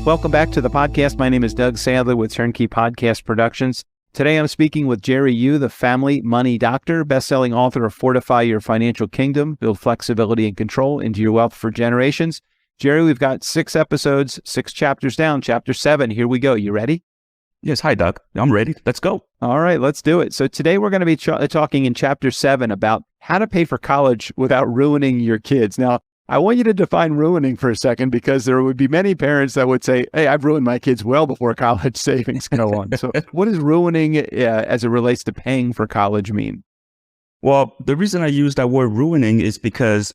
Welcome back to the podcast. My name is Doug Sadler with Turnkey Podcast Productions. Today I'm speaking with Jerry Yu, the family money doctor, best-selling author of Fortify Your Financial Kingdom, Build Flexibility and Control into Your Wealth for Generations. Jerry, we've got 6 episodes, 6 chapters down, chapter 7. Here we go. You ready? Yes. Hi, Doug. I'm ready. Let's go. All right, let's do it. So today we're going to be talking in chapter 7 about how to pay for college without ruining your kids. Now, I want you to define ruining for a second, because there would be many parents that would say, hey, I've ruined my kids well before college savings go on. So what does ruining as it relates to paying for college mean? Well, the reason I use that word ruining is because,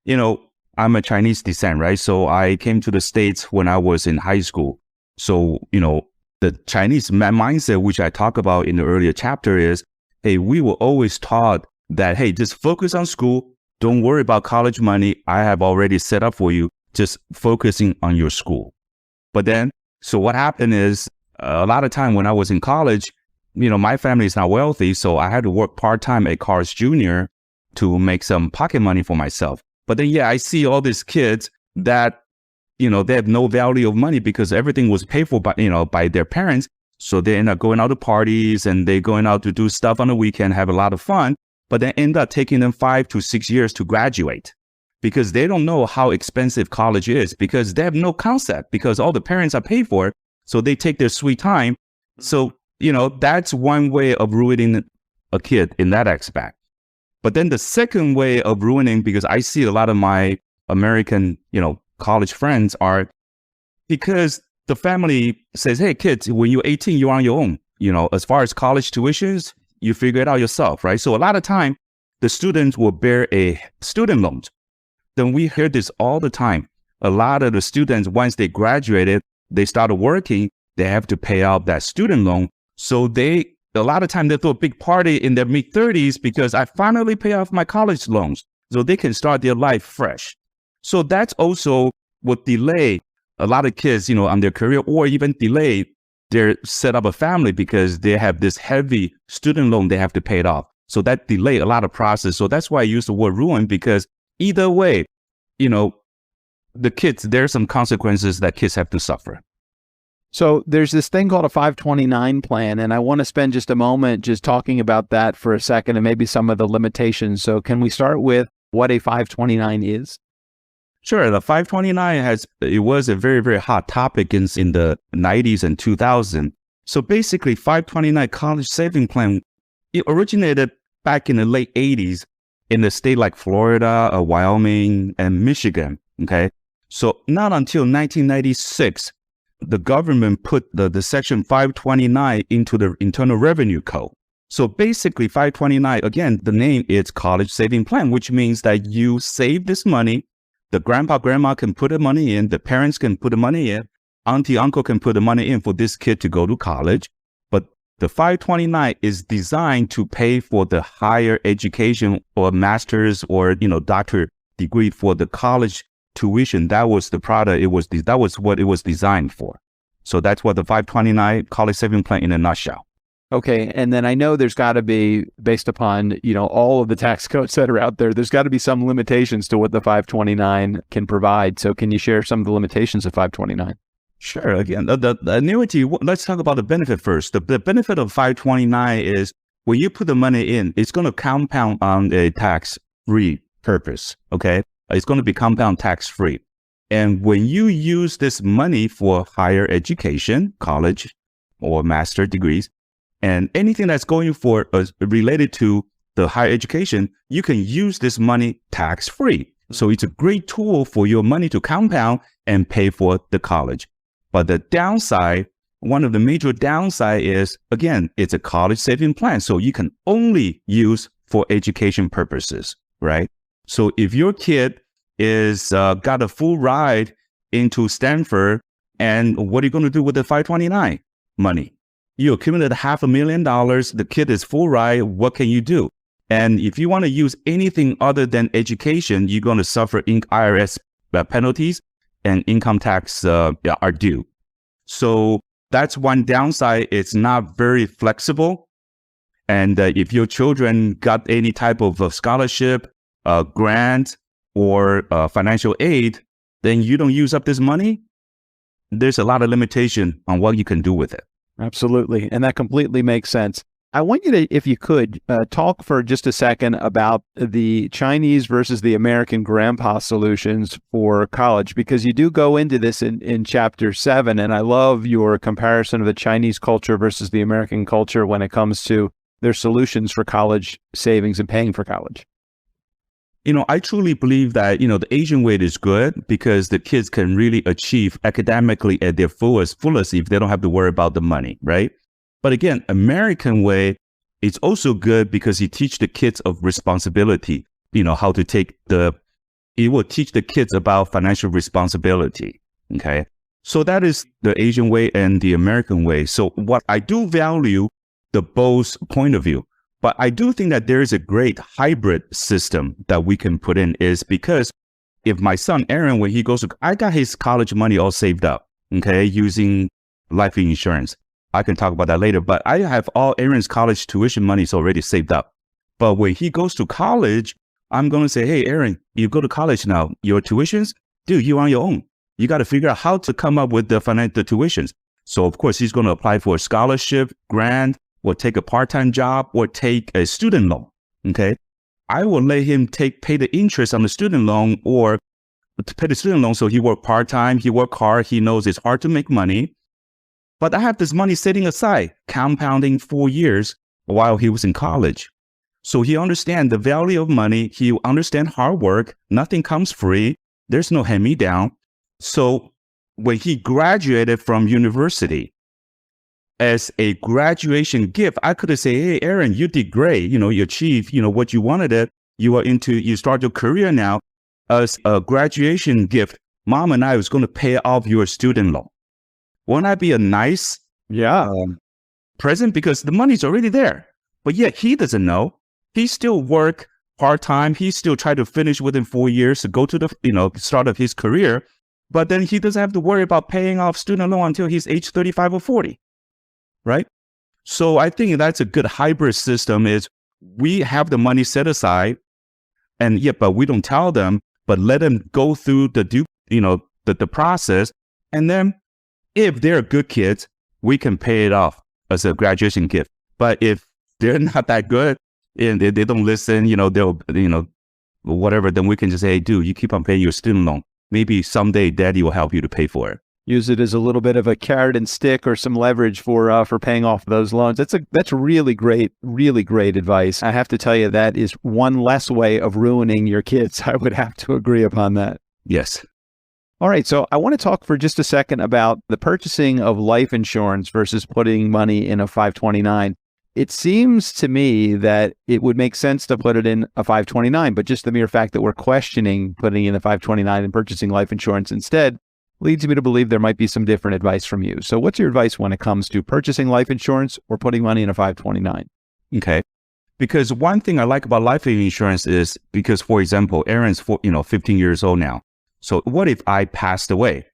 I'm a Chinese descent, right? So I came to the States when I was in high school. So, the Chinese mindset, which I talk about in the earlier chapter, is, hey, we were always taught that, hey, just focus on school. Don't worry about college money. I have already set up for you, just focusing on your school. But then, so what happened is a lot of time when I was in college, my family is not wealthy. So I had to work part-time at Carl's Jr. to make some pocket money for myself. But then, I see all these kids that, they have no value of money because everything was paid for by their parents. So they end up going out to parties and they're going out to do stuff on the weekend, have a lot of fun. But then end up taking them 5 to 6 years to graduate because they don't know how expensive college is, because they have no concept, because all the parents are paid for it. So they take their sweet time. So, that's one way of ruining a kid in that aspect. But then the second way of ruining, because I see a lot of my American, college friends are because the family says, hey, kids, when you're 18, you're on your own. As far as college tuitions, you figure it out yourself, right? So a lot of time, the students will bear a student loan. Then we hear this all the time. A lot of the students, once they graduated, they started working, they have to pay out that student loan. So a lot of time they throw a big party in their mid-30s because I finally pay off my college loans so they can start their life fresh. So that's also what delay a lot of kids, on their career, or even delay their set up a family because they have this heavy student loan they have to pay it off. So that delay a lot of process. So that's why I use the word ruin, because either way, the kids, there's some consequences that kids have to suffer. So there's this thing called a 529 plan, and I want to spend just a moment just talking about that for a second and maybe some of the limitations. So can we start with what a 529 is? Sure. The 529 it was a very, very hot topic in the 90s and 2000. So basically 529 college saving plan, it originated back in the late 80s in a state like Florida, Wyoming, and Michigan. Okay. So not until 1996, the government put the section 529 into the Internal Revenue Code. So basically 529, again, the name is college saving plan, which means that you save this money. The grandpa, grandma can put the money in, the parents can put the money in, auntie, uncle can put the money in for this kid to go to college. But the 529 is designed to pay for the higher education or master's or, doctorate degree for the college tuition. That was the product. That was what it was designed for. So that's what the 529 college saving plan in a nutshell. Okay. And then I know there's got to be, based upon, all of the tax codes that are out there, there's got to be some limitations to what the 529 can provide. So can you share some of the limitations of 529? Sure. Again, the annuity, let's talk about the benefit first. The benefit of 529 is when you put the money in, it's going to compound on a tax-free purpose. Okay. It's going to be compound tax-free. And when you use this money for higher education, college or master degrees, and anything that's going for related to the higher education, you can use this money tax-free. So it's a great tool for your money to compound and pay for the college. But the downside, one of the major downside is, again, it's a college saving plan. So you can only use for education purposes, right? So if your kid is got a full ride into Stanford, and what are you going to do with the 529 money? You accumulated $500,000. The kid is full ride. What can you do? And if you want to use anything other than education, you're going to suffer IRS penalties and income tax are due. So that's one downside. It's not very flexible. And if your children got any type of scholarship, grant, or financial aid, then you don't use up this money, there's a lot of limitation on what you can do with it. Absolutely. And that completely makes sense. I want you to, if you could, talk for just a second about the Chinese versus the American grandpa solutions for college, because you do go into this in chapter 7. And I love your comparison of the Chinese culture versus the American culture when it comes to their solutions for college savings and paying for college. I truly believe that, the Asian way is good because the kids can really achieve academically at their fullest if they don't have to worry about the money, right? But again, American way is also good because you teach the kids of responsibility, how to it will teach the kids about financial responsibility, okay? So that is the Asian way and the American way. So what I do value the both point of view, but I do think that there is a great hybrid system that we can put in is because if my son, Aaron, when he goes I got his college money all saved up, okay, using life insurance. I can talk about that later, but I have all Aaron's college tuition money is already saved up. But when he goes to college, I'm going to say, hey, Aaron, you go to college now, your tuitions, dude, you're on your own. You got to figure out how to come up with the tuitions. So of course, he's going to apply for a scholarship, grant, or take a part-time job, or take a student loan, okay? I will let him pay the interest on the student loan or to pay the student loan so he work part-time, he work hard, he knows it's hard to make money. But I have this money sitting aside, compounding 4 years while he was in college. So he understands the value of money. He understands hard work. Nothing comes free. There's no hand-me-down. So when he graduated from university, as a graduation gift, I could have said, hey, Aaron, you did great. You achieved, what you wanted. You start your career now. As a graduation gift, Mom and I was going to pay off your student loan. Won't that be a nice present? Because the money's already there. But yet he doesn't know. He still work part-time. He still try to finish within 4 years to go to the start of his career. But then he doesn't have to worry about paying off student loan until he's age 35 or 40. Right? So I think that's a good hybrid system is we have the money set aside but we don't tell them, but let them go through the process. And then if they're good kids, we can pay it off as a graduation gift. But if they're not that good and they don't listen, they'll, whatever, then we can just say, hey, dude, you keep on paying your student loan. Maybe someday daddy will help you to pay for it. Use it as a little bit of a carrot and stick or some leverage for paying off those loans. That's really great advice. I have to tell you, that is one less way of ruining your kids. I would have to agree upon that. Yes. All right, so I want to talk for just a second about the purchasing of life insurance versus putting money in a 529. It seems to me that it would make sense to put it in a 529, but just the mere fact that we're questioning putting in a 529 and purchasing life insurance instead leads me to believe there might be some different advice from you. So what's your advice when it comes to purchasing life insurance or putting money in a 529? Okay. Because one thing I like about life insurance is because, for example, Aaron's 15 years old now. So what if I passed away?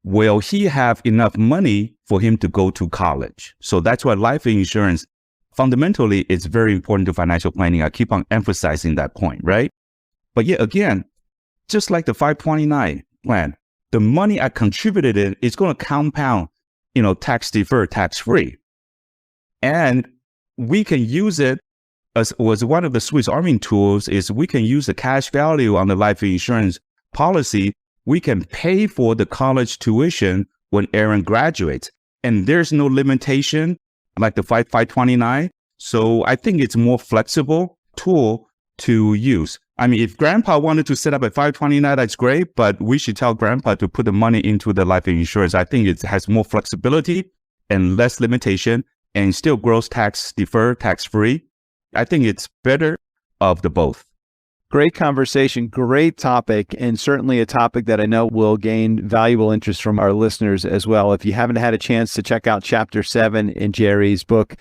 Will he have enough money for him to go to college? So that's why life insurance, fundamentally, is very important to financial planning. I keep on emphasizing that point, right? But yet again, just like the 529 plan, the money I contributed in is going to compound, tax deferred, tax free. And we can use it as one of the Swiss Army tools is we can use the cash value on the life insurance policy. We can pay for the college tuition when Aaron graduates. And there's no limitation like the 529. So I think it's more flexible tool to use. I mean, if grandpa wanted to set up a 529, that's great, but we should tell grandpa to put the money into the life insurance. I think it has more flexibility and less limitation and still gross tax deferred, tax free. I think it's better of the both. Great conversation, great topic, and certainly a topic that I know will gain valuable interest from our listeners as well. If you haven't had a chance to check out Chapter 7 in Jerry's book,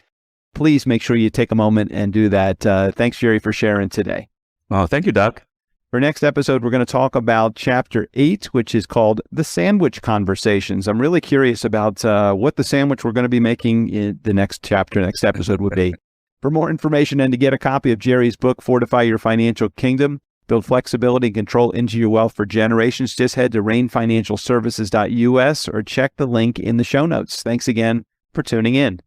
please make sure you take a moment and do that. Thanks, Jerry, for sharing today. Oh, thank you, Doug. For next episode, we're going to talk about Chapter 8, which is called The Sandwich Conversations. I'm really curious about what the sandwich we're going to be making in the next episode would be. For more information and to get a copy of Jerry's book, Fortify Your Financial Kingdom, build flexibility and control into your wealth for generations, just head to rainfinancialservices.us or check the link in the show notes. Thanks again for tuning in.